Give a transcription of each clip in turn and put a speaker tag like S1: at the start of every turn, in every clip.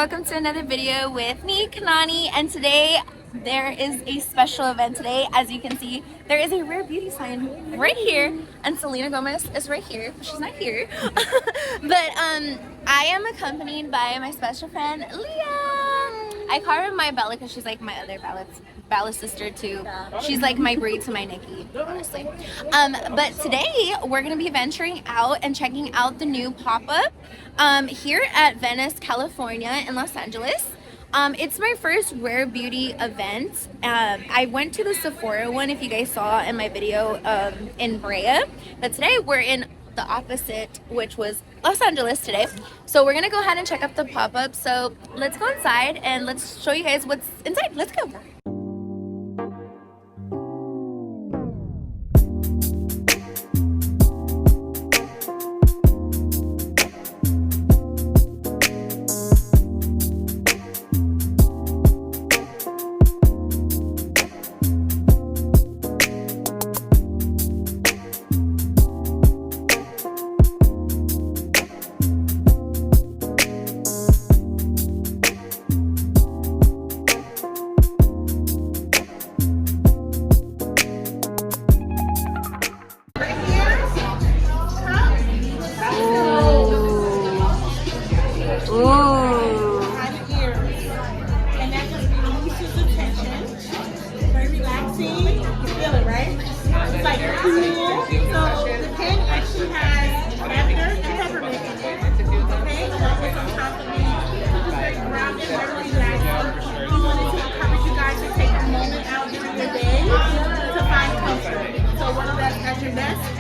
S1: welcome to another video with me, Kanani, and today there is a special event today. As you can see, there is a Rare Beauty sign right here, and Selena Gomez is right here. She's not here. But I am accompanied by my special friend, Leah. I call her my Bella because she's like my other Bella sister too. She's like my Brie to my Nikki, honestly. But today we're gonna be venturing out and checking out the new pop-up here at Venice, California in Los Angeles. It's my first Rare Beauty event. I went to the Sephora one, if you guys saw in my video, in Brea, but today we're in the opposite, which was Los Angeles today. So we're gonna go ahead and check out the pop-up. So let's go inside and let's show you guys what's inside. Let's go.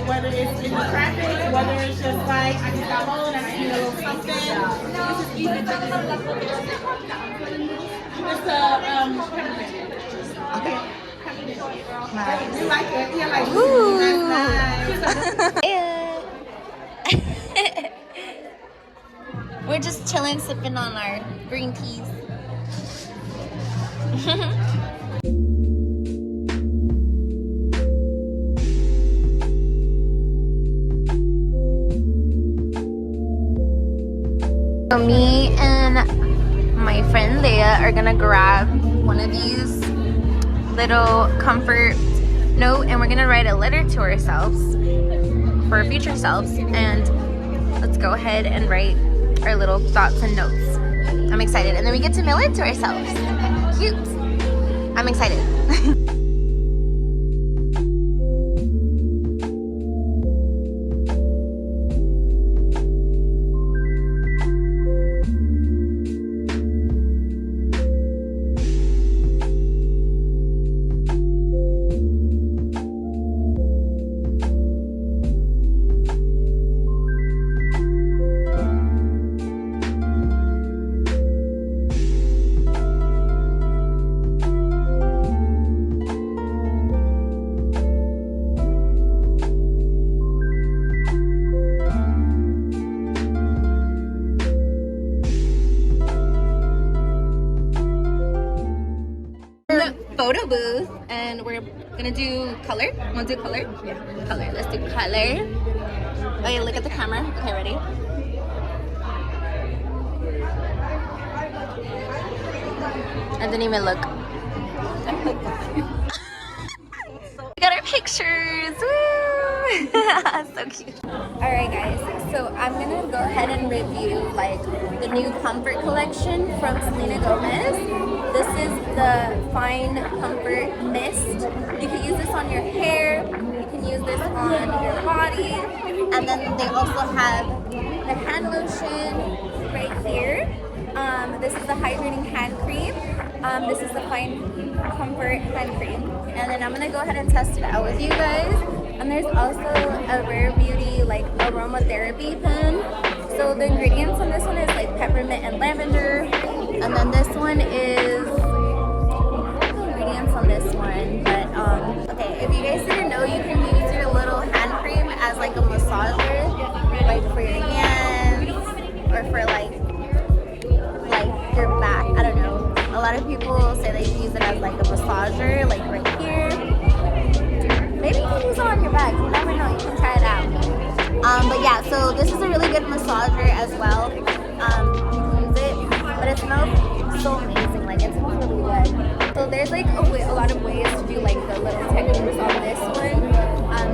S2: Whether it's in the traffic, whether it's just like I just got home and I need a little something, this is easy to do. It's a peppermint. Okay. Nice. You like it? Yeah, like ooh, that's
S1: nice. We're just chilling, sipping on our green teas. So me and my friend Leah are gonna grab one of these little comfort note and we're gonna write a letter to ourselves for our future selves, and let's go ahead and write our little thoughts and notes. I'm excited, and then we get to mail it to ourselves. Cute. I'm excited. Photo booth, and we're gonna do color. Want to do color? Yeah. Color. Let's do color. Okay, look at the camera. Okay, ready? I didn't even look. We got our pictures. Woo! So cute. Alright guys, so I'm gonna go ahead and review like the new comfort collection from Selena Gomez. This is the Fine Comfort Mist. You can use this on your hair, you can use this on your body, and then they also have the hand lotion right here. This is the hydrating hand cream. This is the Fine Comfort hand cream. And then I'm gonna go ahead and test it out with you guys. And there's also a Rare Beauty like aromatherapy pen. So the ingredients on this one is like peppermint and lavender. And then this one is the ingredients on this one. But okay, if you guys didn't know, you can use your little hand cream as like a massager, like for your hands or for like your back. I don't know. A lot of people say they use it as like a massager, like right here. Maybe you can use it on your back. You never know. You can try it out. But yeah, so this is a really good massager as well. You can use it, but it's smells so amazing. Like it smells really good. So there's like a lot of ways to do like the little techniques on this one.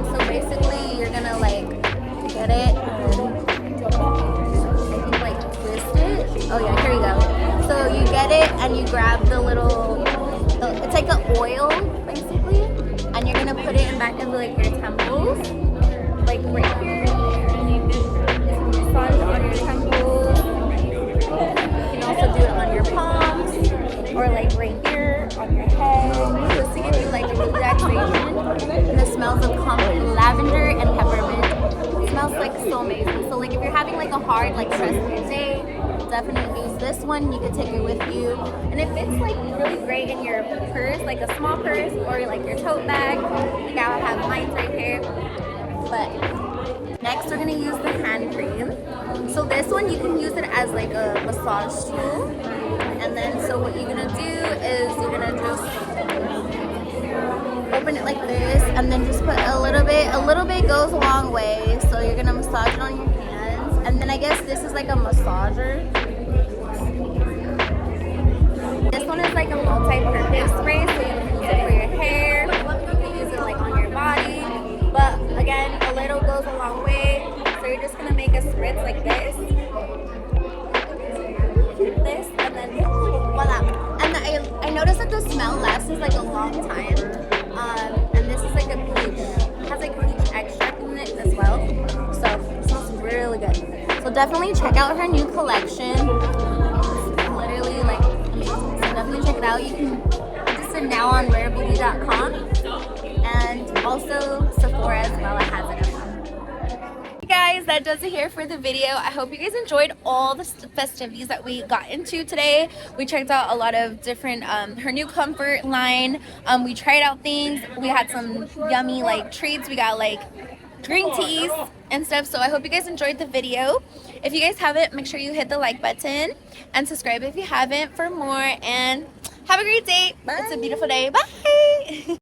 S1: So basically you're gonna like get it and I think like twist it. Oh yeah, here you go. So you get it and you grab the little, it's like an oil basically, and you're gonna put it in back into like your temples, like right here. Massage on your temples. You can also do it on your palms or like right here on your head, just to give you like relaxation. And the smells of lavender and peppermint. It smells like so amazing. So like if you're having like a hard like stressful day, definitely use this one. You can take it with you, and it fits like really great in your purse, like a small purse or like your tote bag. Like I have mine right here. But next we're gonna use the hand cream. So this one you can use it as like a massage tool, and then so what you're gonna do is you're gonna just open it like this and then just put a little bit goes a long way. So you're gonna massage it on your hands, and then I guess this is like a massager. This one is like a multi-purpose spray, so you can use it for your hair, you can use it like on your body, but again a little goes a long way. So you're just gonna make a spritz like this, and then voila. And I noticed that the smell lasts like a long time. And this is like a peach, it has like peach extract in it as well. So it smells really good. So definitely check out her new collection. It's literally like amazing. So definitely check it out. You can purchase it now on rarebeauty.com and also Sephora as well. It has it. Guys, that does it here for the video. I hope you guys enjoyed all the festivities that we got into today. We checked out a lot of different her new comfort line. We tried out things. We had some yummy like treats. We got like green teas and stuff. So I hope you guys enjoyed the video. If you guys haven't, make sure you hit the like button and subscribe if you haven't for more, and have a great day. Bye. It's a beautiful day. Bye.